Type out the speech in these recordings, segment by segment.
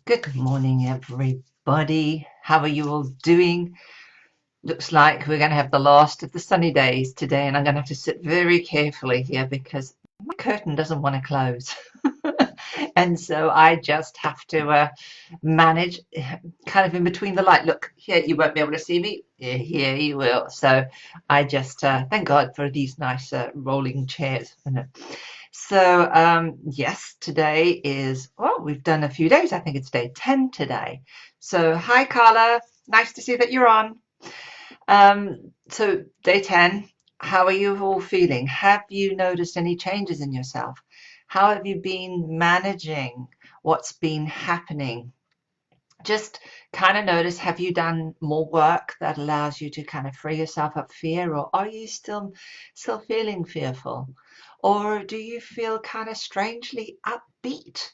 Good morning, everybody. How are you all doing? Looks like we're going to have the last of the sunny days today, and I'm going to have to sit very carefully here because my curtain doesn't want to close. And so I just have to manage kind of in between the light. Look, here you won't be able to see me. Here you will. So I just thank God for these nice rolling chairs. So yes, today is, well, we've done a few days. I think it's day 10 today. So hi, Carla. Nice to see that you're on. So day 10, how are you all feeling? Have you noticed any changes in yourself? How have you been managing what's been happening? Just kind of notice, have you done more work that allows you to kind of free yourself of fear, or are you still feeling fearful? Or do you feel kind of strangely upbeat?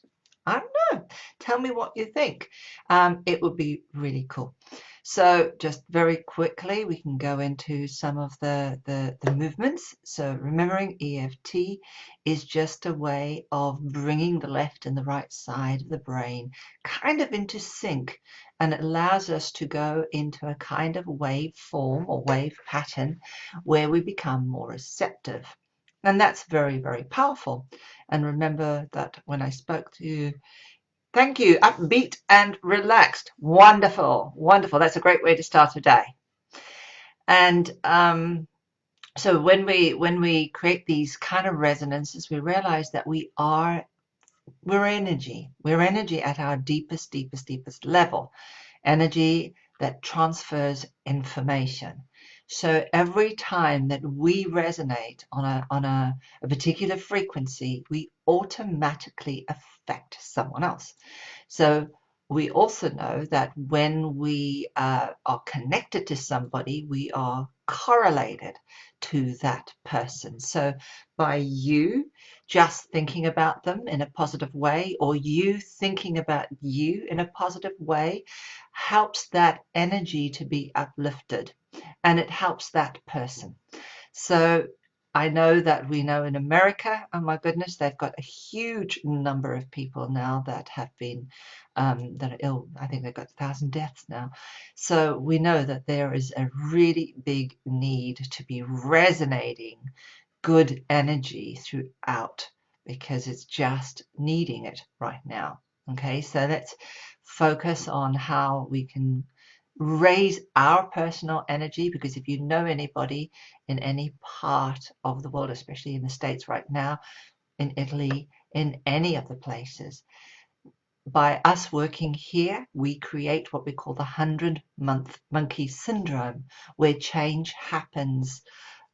I don't know. Tell me what you think. It would be really cool. So just very quickly, we can go into some of the movements. So remembering EFT is just a way of bringing the left and the right side of the brain kind of into sync, and it allows us to go into a kind of wave form or wave pattern where we become more receptive. And that's very, very powerful. And remember that when I spoke to you, thank you, upbeat and relaxed. Wonderful, wonderful. That's a great way to start a day. And so when we create these kind of resonances, we realize that we're energy. We're energy at our deepest, deepest, deepest level. Energy that transfers information. So every time that we resonate on a particular frequency, we automatically affect someone else. So we also know that when we are connected to somebody, we are correlated to that person. So by you just thinking about them in a positive way, or you thinking about you in a positive way, helps that energy to be uplifted, and it helps that person. So I know that we know in America, oh my goodness, they've got a huge number of people now that have been that are ill. I think they've got 1,000 deaths now. So we know that there is a really big need to be resonating good energy throughout, because it's just needing it right now. Okay, so let's focus on how we can raise our personal energy, because if you know anybody in any part of the world, especially in the States right now, in Italy, in any of the places, by us working here, we create what we call the 100-month monkey syndrome, where change happens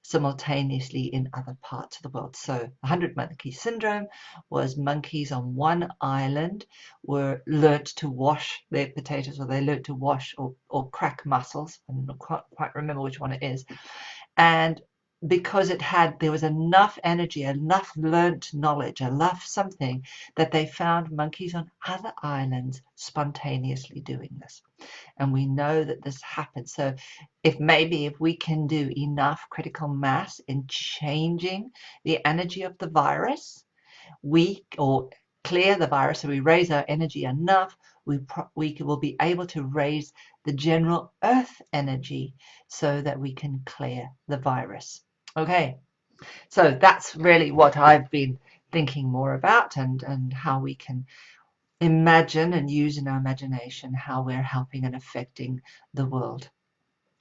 simultaneously in other parts of the world. So the 100 monkey syndrome was monkeys on one island were learnt to wash their potatoes, or they learnt to wash or crack mussels. I don't quite remember which one it is. And because there was enough energy, enough learnt knowledge, enough something, that they found monkeys on other islands spontaneously doing this. And we know that this happens. So if we can do enough critical mass in changing the energy of the virus, or clear the virus, so we raise our energy enough, we will be able to raise the general earth energy so that we can clear the virus. Okay, so that's really what I've been thinking more about, and how we can imagine and use in our imagination how we're helping and affecting the world.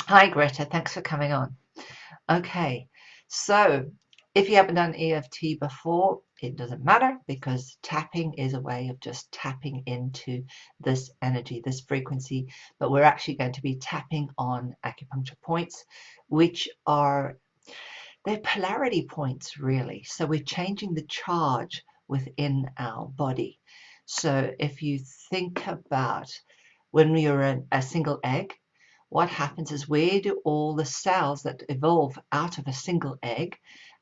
Hi, Greta. Thanks for coming on. Okay, so if you haven't done EFT before, it doesn't matter, because tapping is a way of just tapping into this energy, this frequency. But we're actually going to be tapping on acupuncture points, which are, they're polarity points, really. So we're changing the charge within our body. So if you think about when you're a single egg, what happens is, where do all the cells that evolve out of a single egg,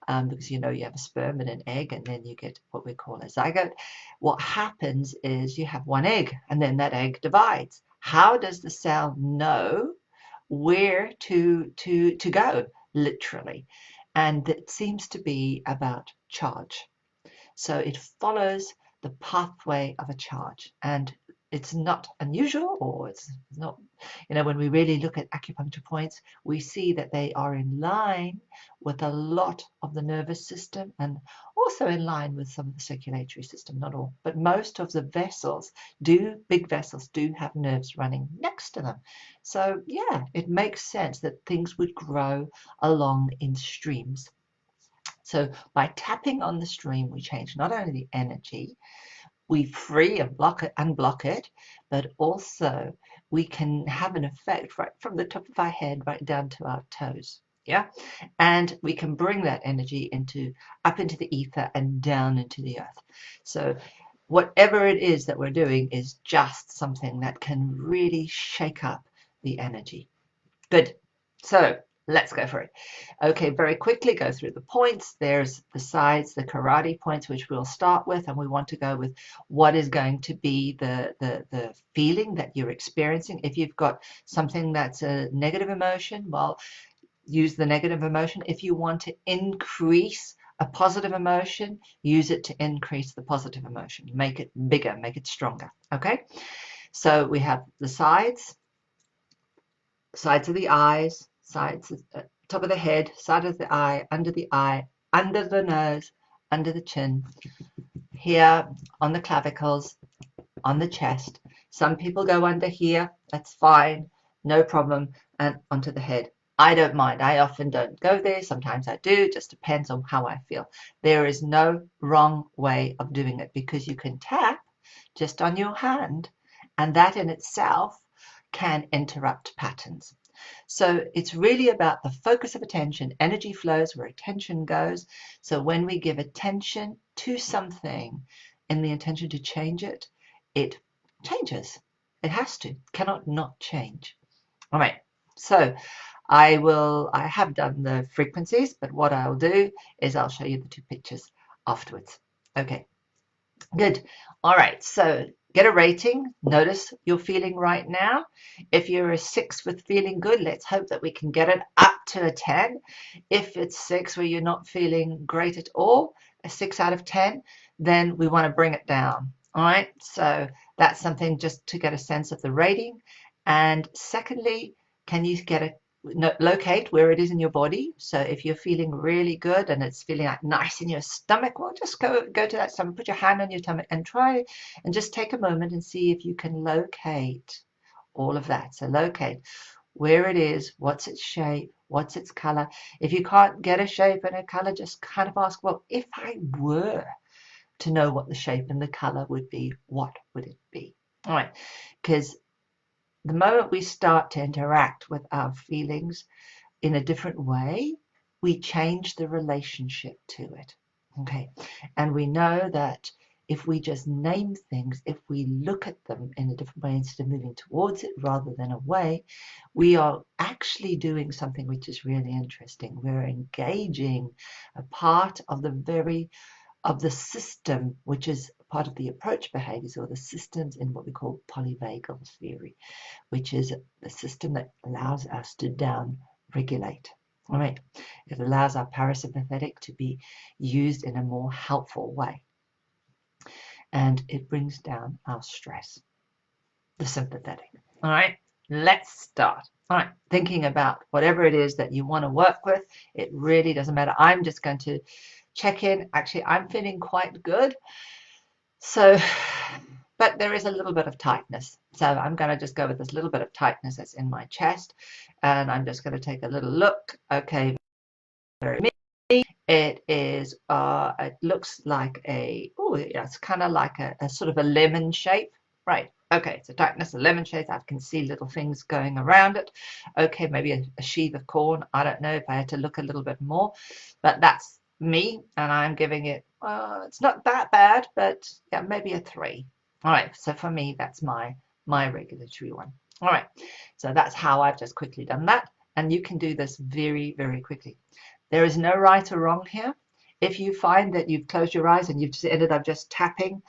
because you have a sperm and an egg, and then you get what we call a zygote. What happens is you have one egg, and then that egg divides. How does the cell know where to go, literally? And it seems to be about charge. So it follows the pathway of a charge. And it's not unusual, or it's not, when we really look at acupuncture points, we see that they are in line with a lot of the nervous system and also in line with some of the circulatory system, not all, but most of the vessels big vessels do have nerves running next to them. So yeah, it makes sense that things would grow along in streams. So by tapping on the stream, we change not only the energy, we free and unblock it, but also we can have an effect right from the top of our head right down to our toes. Yeah, and we can bring that energy up into the ether and down into the earth. So whatever it is that we're doing is just something that can really shake up the energy. Good. So let's go for it. Okay, very quickly go through the points. There's the sides, the karate points, which we'll start with, and we want to go with what is going to be the feeling that you're experiencing. If you've got something that's a negative emotion, well, use the negative emotion. If you want to increase a positive emotion, use it to increase the positive emotion. Make it bigger, make it stronger. Okay, so we have the sides of the eyes, top of the head, side of the eye, under the nose, under the chin, here on the clavicles, on the chest. Some people go under here, that's fine, no problem, and onto the head. I don't mind. I often don't go there. Sometimes I do. It just depends on how I feel. There is no wrong way of doing it, because you can tap just on your hand, and that in itself can interrupt patterns. So it's really about the focus of attention. Energy flows where attention goes. So when we give attention to something and the intention to change it, it changes. It has to. Cannot not change. All right. So I have done the frequencies, but what I'll do is I'll show you the two pictures afterwards. Okay. Good. All right. So get a rating. Notice your feeling right now. If you're a 6 with feeling good, let's hope that we can get it up to a 10. If it's 6 where you're not feeling great at all, a 6 out of 10, then we want to bring it down. All right. So that's something just to get a sense of the rating. And secondly, can you locate where it is in your body? So if you're feeling really good and it's feeling like nice in your stomach, well, just go to that stomach, put your hand on your stomach and try and just take a moment and see if you can locate all of that. So locate where it is, what's its shape, what's its color. If you can't get a shape and a color, just kind of ask, well, if I were to know what the shape and the color would be, what would it be? All right, because the moment we start to interact with our feelings in a different way, we change the relationship to it. Okay. And we know that if we just name things, if we look at them in a different way instead of moving towards it rather than away, we are actually doing something which is really interesting. We're engaging a part of the system, which is part of the approach behaviors, or the systems in what we call polyvagal theory, which is the system that allows us to down regulate. All right. It allows our parasympathetic to be used in a more helpful way. And it brings down our stress, the sympathetic. All right. Let's start. All right. Thinking about whatever it is that you want to work with. It really doesn't matter. I'm just going to check in. Actually, I'm feeling quite good. So, but there is a little bit of tightness. So I'm going to just go with this little bit of tightness that's in my chest. And I'm just going to take a little look. Okay. It is, it looks like it's kind of like a sort of a lemon shape. Right. Okay. So tightness, a lemon shape. I can see little things going around it. Okay. Maybe a sheath of corn. I don't know if I had to look a little bit more, but that's me. And I'm giving it, it's not that bad, but yeah, maybe a 3. All right. So for me, that's my regulatory one. All right. So that's how I've just quickly done that. And you can do this very, very quickly. There is no right or wrong here. If you find that you've closed your eyes and you've just ended up just tapping,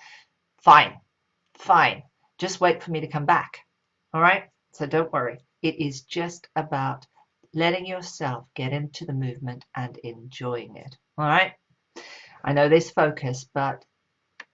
fine. Just wait for me to come back. All right? So don't worry. It is just about letting yourself get into the movement and enjoying it. All right? I know there's focus, but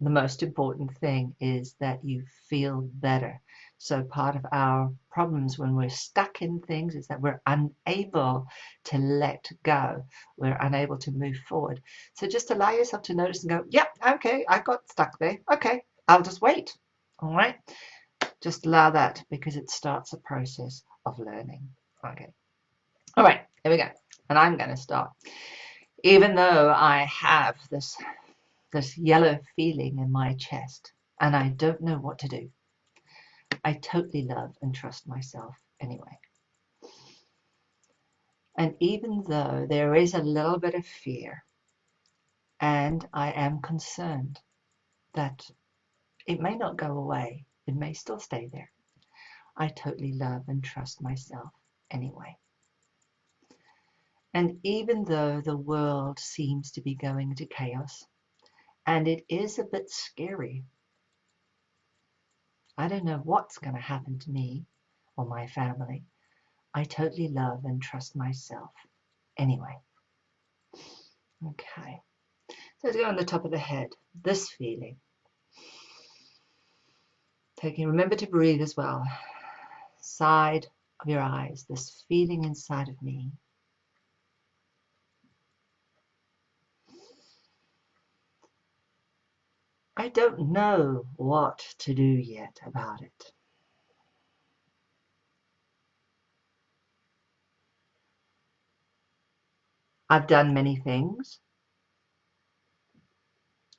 The most important thing is that you feel better. So part of our problems when we're stuck in things is that we're unable to let go. We're unable to move forward. So just allow yourself to notice and go, yep, okay, I got stuck there. Okay, I'll just wait. All right. Just allow that because it starts a process of learning. Okay. All right, here we go. And I'm going to start. Even though I have this yellow feeling in my chest and I don't know what to do, I totally love and trust myself anyway. And even though there is a little bit of fear and I am concerned that it may not go away, it may still stay there, I totally love and trust myself anyway. And even though the world seems to be going into chaos, and it is a bit scary, I don't know what's going to happen to me or my family, I totally love and trust myself anyway. Okay, so let's go on the top of the head, this feeling. Remember to breathe as well. Side of your eyes, this feeling inside of me. I don't know what to do yet about it. I've done many things,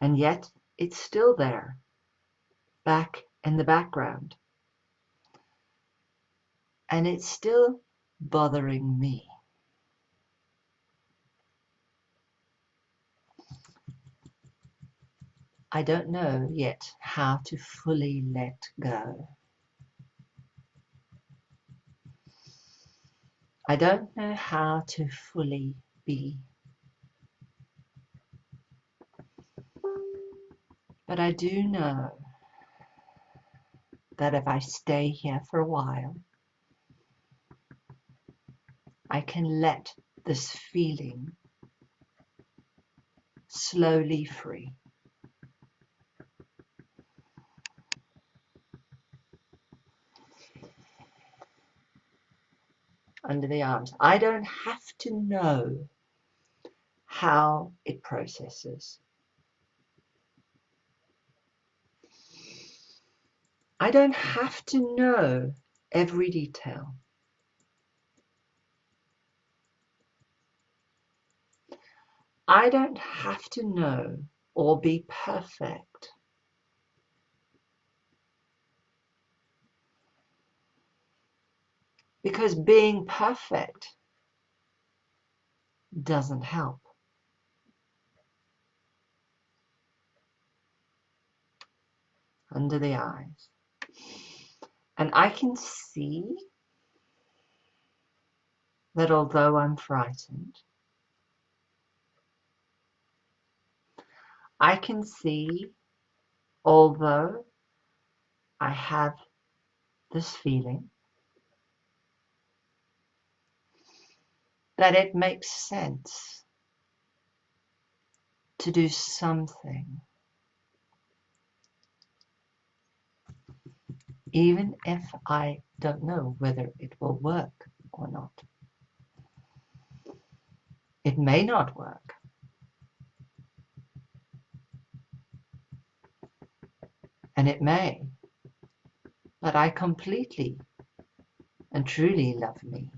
and yet it's still there, back in the background. And it's still bothering me. I don't know yet how to fully let go. I don't know how to fully be. But I do know that if I stay here for a while, I can let this feeling slowly free. Under the arms. I don't have to know how it processes. I don't have to know every detail. I don't have to know or be perfect. Because being perfect doesn't help. Under the eyes. And I can see that although I'm frightened, I can see, although I have this feeling, that it makes sense to do something, even if I don't know whether it will work or not. It may not work. And it may. But I completely and truly love me.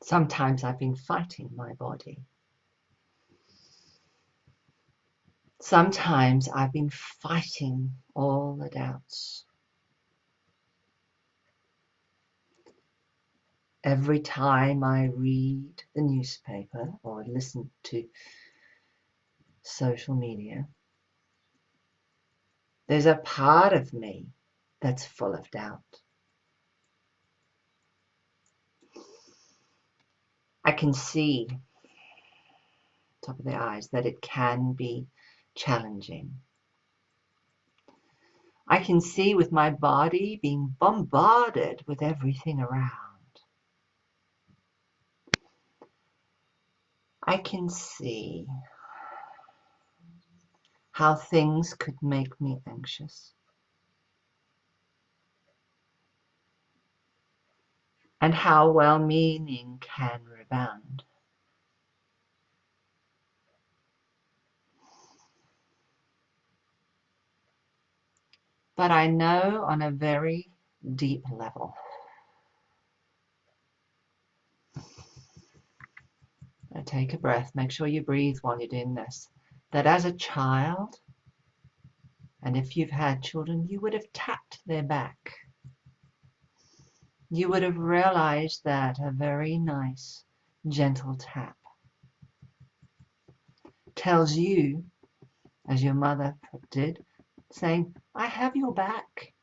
Sometimes I've been fighting my body. Sometimes I've been fighting all the doubts. Every time I read the newspaper or listen to social media, there's a part of me that's full of doubt. I can see, top of the eyes, that it can be challenging. I can see with my body being bombarded with everything around. I can see how things could make me anxious, and how well-meaning can rebound. But I know on a very deep level, take a breath, make sure you breathe while you're doing this, that as a child, and if you've had children, you would have tapped their back. You would have realized that a very nice, gentle tap tells you, as your mother did, saying, I have your back.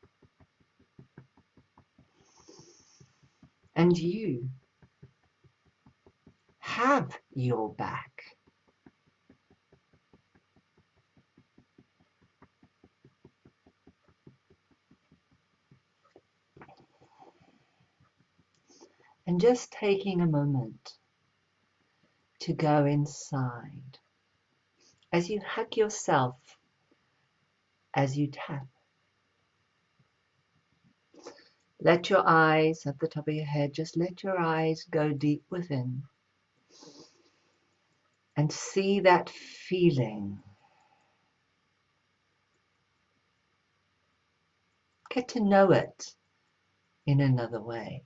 And you have your back. And just taking a moment to go inside as you hug yourself, as you tap. Let your eyes at the top of your head, just let your eyes go deep within and see that feeling. Get to know it in another way.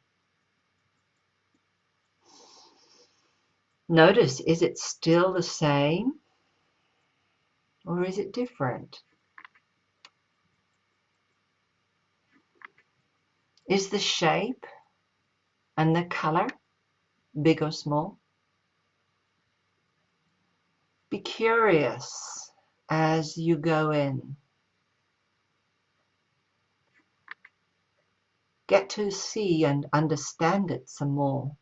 Notice, is it still the same or is it different? Is the shape and the color big or small? Be curious as you go in. Get to see and understand it some more.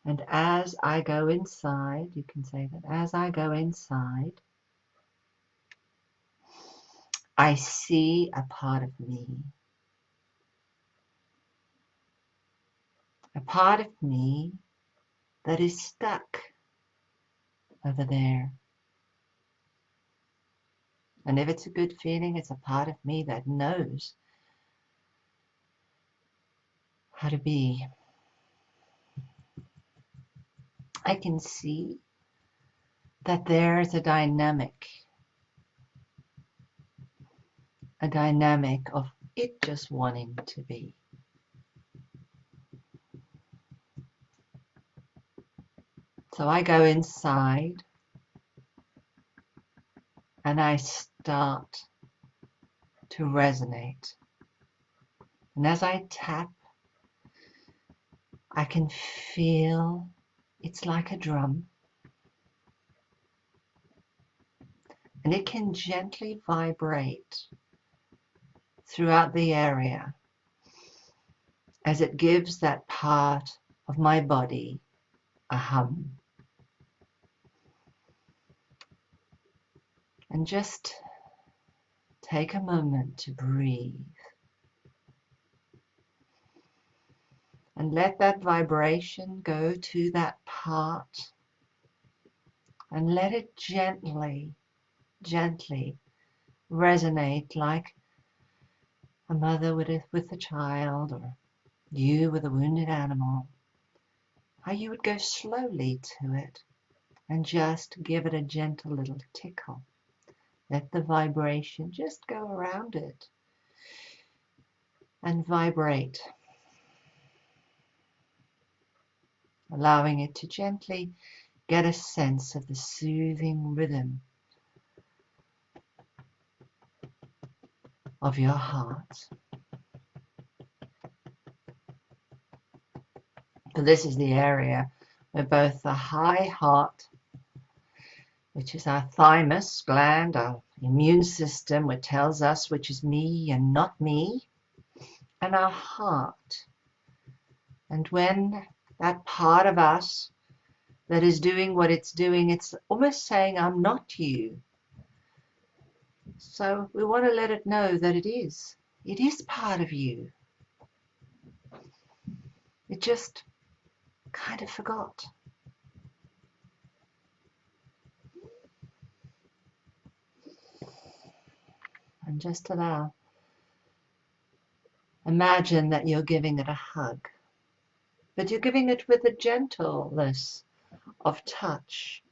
And as I go inside, you can say that as I go inside, I see a part of me. A part of me that is stuck over there. And if it's a good feeling, it's a part of me that knows how to be. I can see that there's a dynamic of it just wanting to be. So I go inside and I start to resonate. And as I tap, I can feel it's like a drum. And it can gently vibrate throughout the area as it gives that part of my body a hum. And just take a moment to breathe. And let that vibration go to that part and let it gently, gently resonate like a mother with a child, or you with a wounded animal. How you would go slowly to it and just give it a gentle little tickle. Let the vibration just go around it and vibrate, allowing it to gently get a sense of the soothing rhythm of your heart. So this is the area where both the high heart, which is our thymus gland, our immune system, which tells us which is me and not me, and our heart. And when that part of us that is doing what it's doing, it's almost saying, I'm not you. So we want to let it know that it is. It is part of you. It just kind of forgot. And just allow. Imagine that you're giving it a hug, but you're giving it with a gentleness of touch.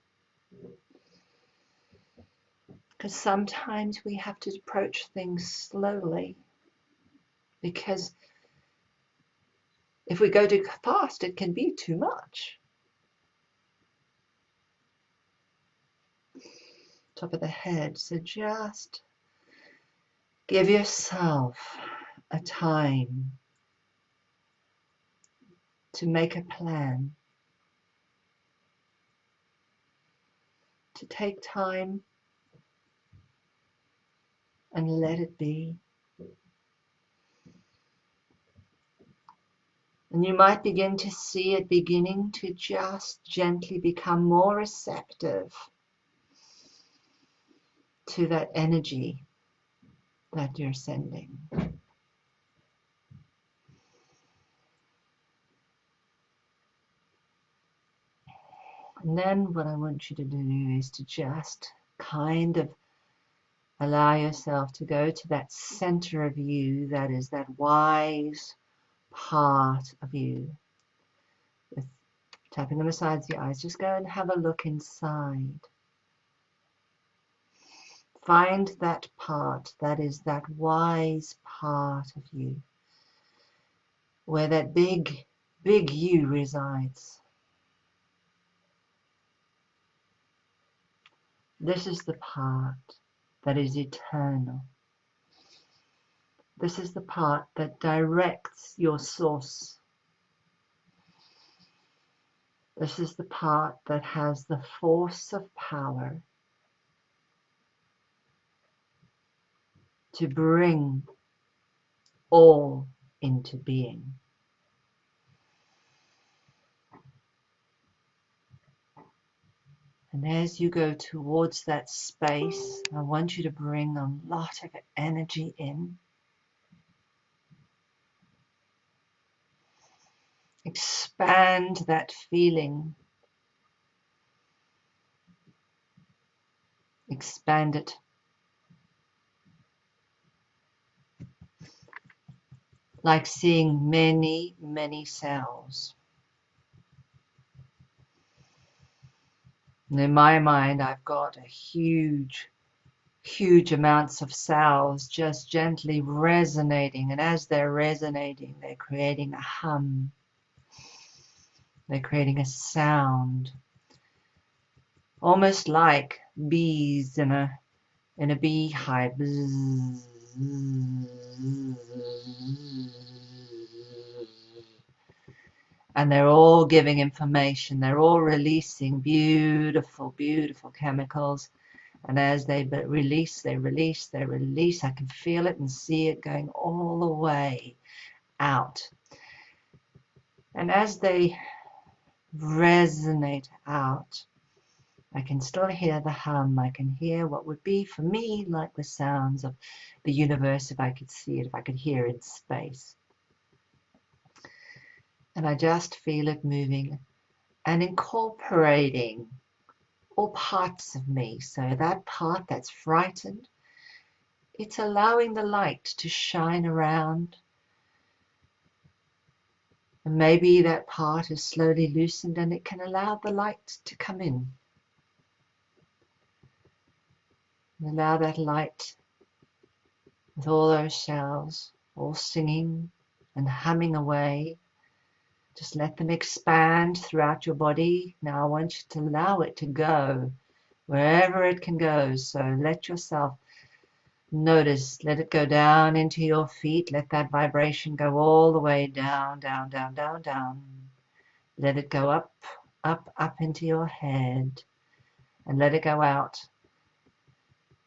Because sometimes we have to approach things slowly, because if we go too fast, it can be too much. Top of the head, so just give yourself a time to make a plan, to take time and let it be. And you might begin to see it beginning to just gently become more receptive to that energy that you're sending. And then what I want you to do is to just kind of allow yourself to go to that center of you, that is that wise part of you. With tapping on the sides of your eyes, just go and have a look inside. Find that part, that is that wise part of you, where that big you resides. This is the part that is eternal. This is the part that directs your source. This is the part that has the force of power to bring all into being. And as you go towards that space, I want you to bring a lot of energy in. Expand that feeling. Expand it. Like seeing many, many cells. And in my mind, I've got a huge amounts of cells just gently resonating. And as they're resonating, they're creating a hum. They're creating a sound. Almost like bees in a beehive. And they're all giving information. They're all releasing beautiful, beautiful chemicals. And as they release, they release, they release. I can feel it and see it going all the way out. And as they resonate out, I can still hear the hum. I can hear what would be for me like the sounds of the universe if I could see it, if I could hear it in space. And I just feel it moving and incorporating all parts of me. So that part that's frightened, it's allowing the light to shine around. And maybe that part is slowly loosened and it can allow the light to come in. And allow that light with all those cells all singing and humming away. Just let them expand throughout your body. Now I want you to allow it to go wherever it can go. So let yourself notice, let it go down into your feet. Let that vibration go all the way down, down, down, down, down. Let it go up, up, up into your head. And let it go out.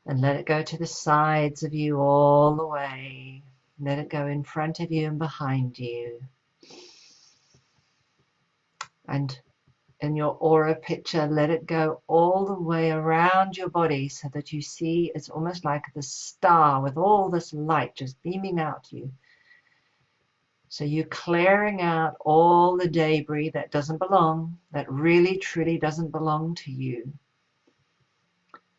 And let it go to the sides of you all the way. Let it go in front of you and behind you. And in your aura picture, let it go all the way around your body so that you see it's almost like the star with all this light just beaming out you. So you're clearing out all the debris that doesn't belong, that really truly doesn't belong to you,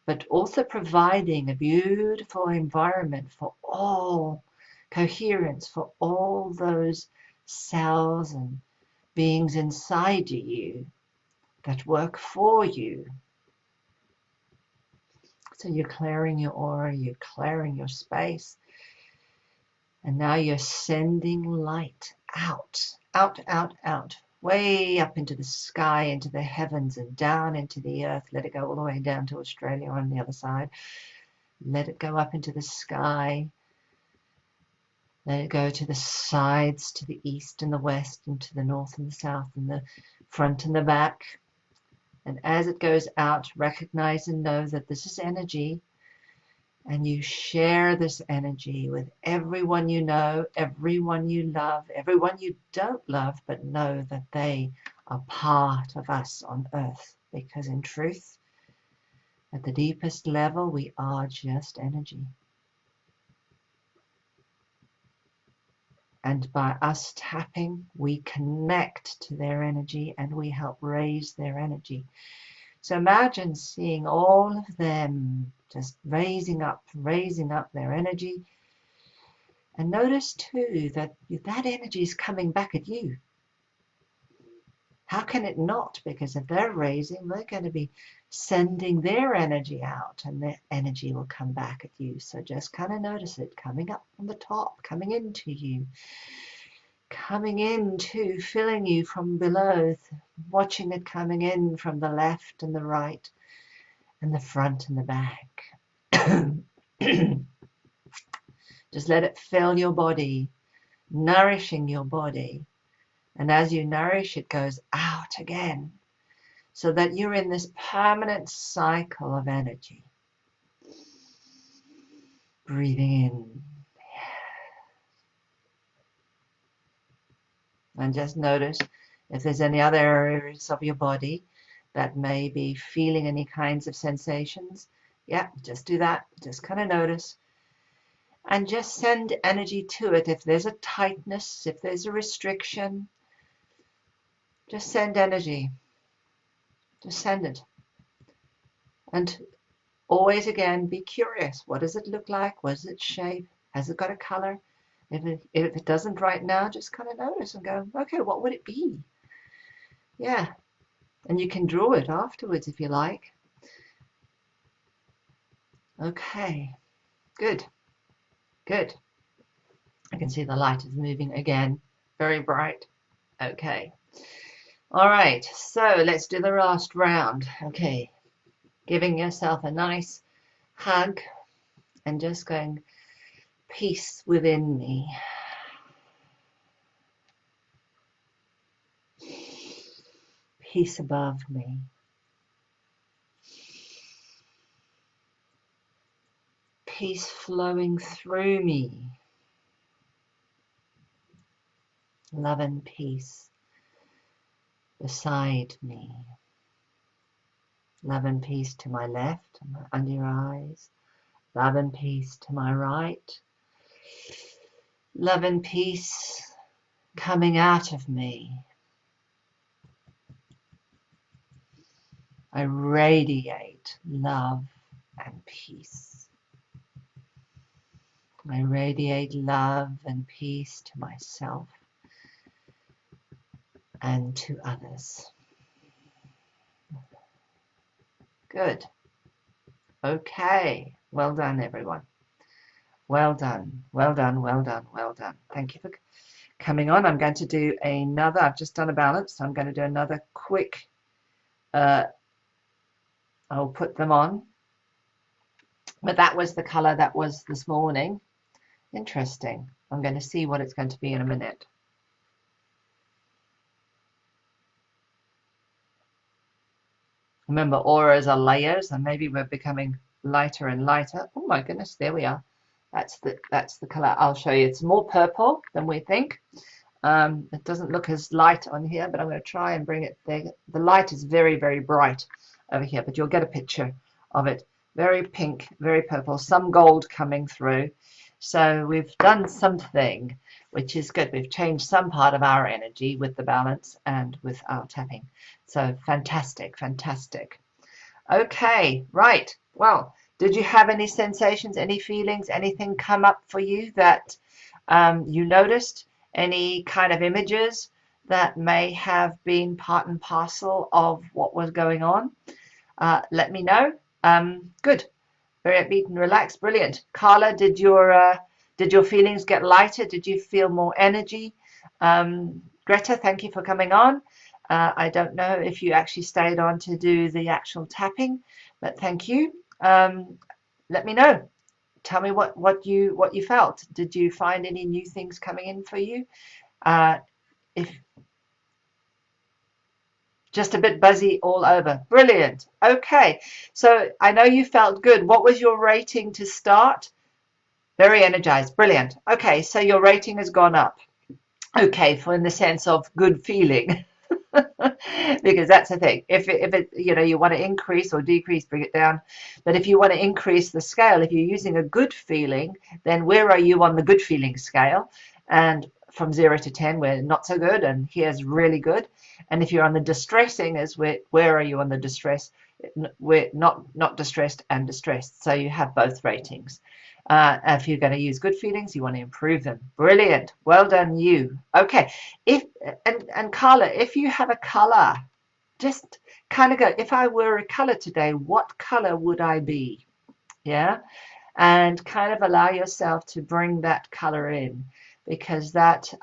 but also providing a beautiful environment for all coherence, for all those cells and beings inside you that work for you. So you're clearing your aura, you're clearing your space, and now you're sending light out, out, out, out, way up into the sky, into the heavens, and down into the earth. Let it go all the way down to Australia on the other side. Let it go up into the sky. Let it go to the sides, to the east and the west, and to the north and the south, and the front and the back. And as it goes out, recognize and know that this is energy, and you share this energy with everyone you know, everyone you love, everyone you don't love, but know that they are part of us on earth. Because in truth, at the deepest level, we are just energy. And by us tapping, we connect to their energy and we help raise their energy. So imagine seeing all of them just raising up their energy. And notice too that that energy is coming back at you. How can it not? Because if they're raising, they're going to be sending their energy out, and their energy will come back at you. So just kind of notice it coming up from the top, coming into you, coming into, filling you from below, watching it coming in from the left and the right and the front and the back. Just let it fill your body, nourishing your body. And as you nourish, it goes out again, so that you're in this permanent cycle of energy. Breathing in. And just notice if there's any other areas of your body that may be feeling any kinds of sensations. Yeah, just do that. Just kind of notice. And just send energy to it. If there's a tightness, if there's a restriction, just send energy. Just send it. And always again, be curious. What does it look like? What is its shape? Has it got a color? If it doesn't right now, just kind of notice and go, okay, what would it be? Yeah. And you can draw it afterwards if you like. Okay. Good. Good. I can see the light is moving again. Very bright. Okay. All right. So let's do the last round. Okay. Giving yourself a nice hug and just going, peace within me. Peace above me. Peace flowing through me. Love and peace beside me. Love and peace to my left, under your eyes. Love and peace to my right. Love and peace coming out of me. I radiate love and peace. I radiate love and peace to myself and to others. Good. Okay. Well done, everyone. Well done. Well done. Well done. Well done. Thank you for coming on. I'm going to do another. I've just done a balance. So I'm going to do another quick. I'll put them on. But that was the color that was this morning. Interesting. I'm going to see what it's going to be in a minute. Remember, auras are layers, and maybe we're becoming lighter and lighter. Oh my goodness, there we are. That's the color I'll show you. It's more purple than we think. It doesn't look as light on here, but I'm going to try and bring it there. The light is very, very bright over here, but you'll get a picture of it. Very pink, very purple, some gold coming through. So we've done something, which is good. We've changed some part of our energy with the balance and with our tapping. So fantastic, fantastic. Okay, right. Well, did you have any sensations, any feelings, anything come up for you that you noticed? Any kind of images that may have been part and parcel of what was going on? Let me know. Good. Very upbeat and relaxed. Brilliant. Carla, did your feelings get lighter? Did you feel more energy? Greta, thank you for coming on. I don't know if you actually stayed on to do the actual tapping, but thank you. Let me know. Tell me what you felt. Did you find any new things coming in for you? If just a bit buzzy all over. Brilliant. Okay, so I know you felt good. What was your rating to start? Very energized. Brilliant. Okay, so your rating has gone up. Okay, for in the sense of good feeling. Because that's the thing. If it you want to increase or decrease, bring it down. But if you want to increase the scale, if you're using a good feeling, then where are you on the good feeling scale? And from 0 to 10, we're not so good, and here's really good. And if you're on the distressing, is where are you on the distress? We're not distressed and distressed. So you have both ratings. If you're going to use good feelings, you want to improve them. Brilliant. Well done, you. Okay. And Carla, if you have a color, just kind of go, if I were a color today, what color would I be? Yeah. And kind of allow yourself to bring that color in, because that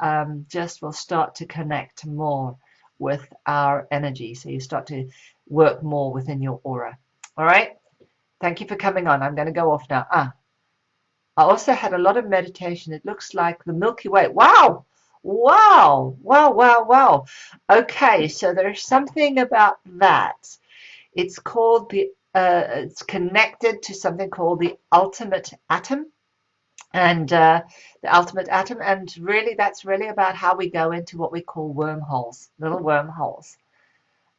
just will start to connect more with our energy. So you start to work more within your aura. All right. Thank you for coming on. I'm going to go off now. I also had a lot of meditation. It looks like the Milky Way. Wow. Wow. Wow. Wow. Wow. Okay. So there's something about that. It's called it's connected to something called the ultimate atom. And the ultimate atom. And really, that's really about how we go into what we call wormholes, little wormholes.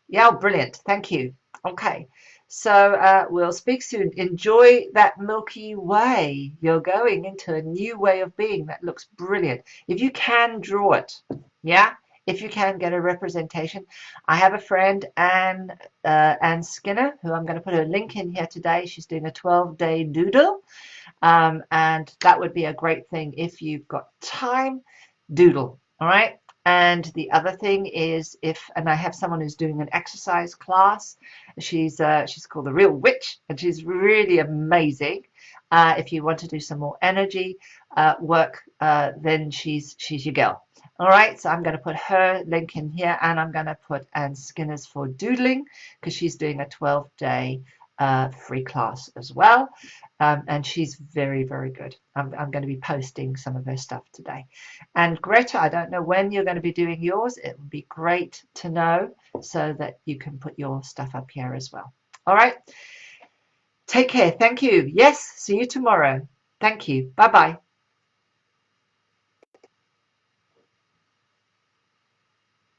Yeah, brilliant. Thank you. Okay. So we'll speak soon. Enjoy that Milky Way. You're going into a new way of being. That looks brilliant. If you can draw it, yeah, if you can get a representation. I have a friend, Anne Skinner, who I'm going to put a link in here today. She's doing a 12-day doodle. And that would be a great thing if you've got time. Doodle. All right. And the other thing is and I have someone who's doing an exercise class. She's called the Real Witch, and she's really amazing. If you want to do some more energy work, then she's your girl. All right, so I'm going to put her link in here, and I'm going to put Anne Skinner's for doodling, because she's doing a 12-day free class as well. And she's very, very good. I'm going to be posting some of her stuff today. And Greta, I don't know when you're going to be doing yours. It would be great to know, so that you can put your stuff up here as well. All right. Take care. Thank you. Yes. See you tomorrow. Thank you. Bye-bye.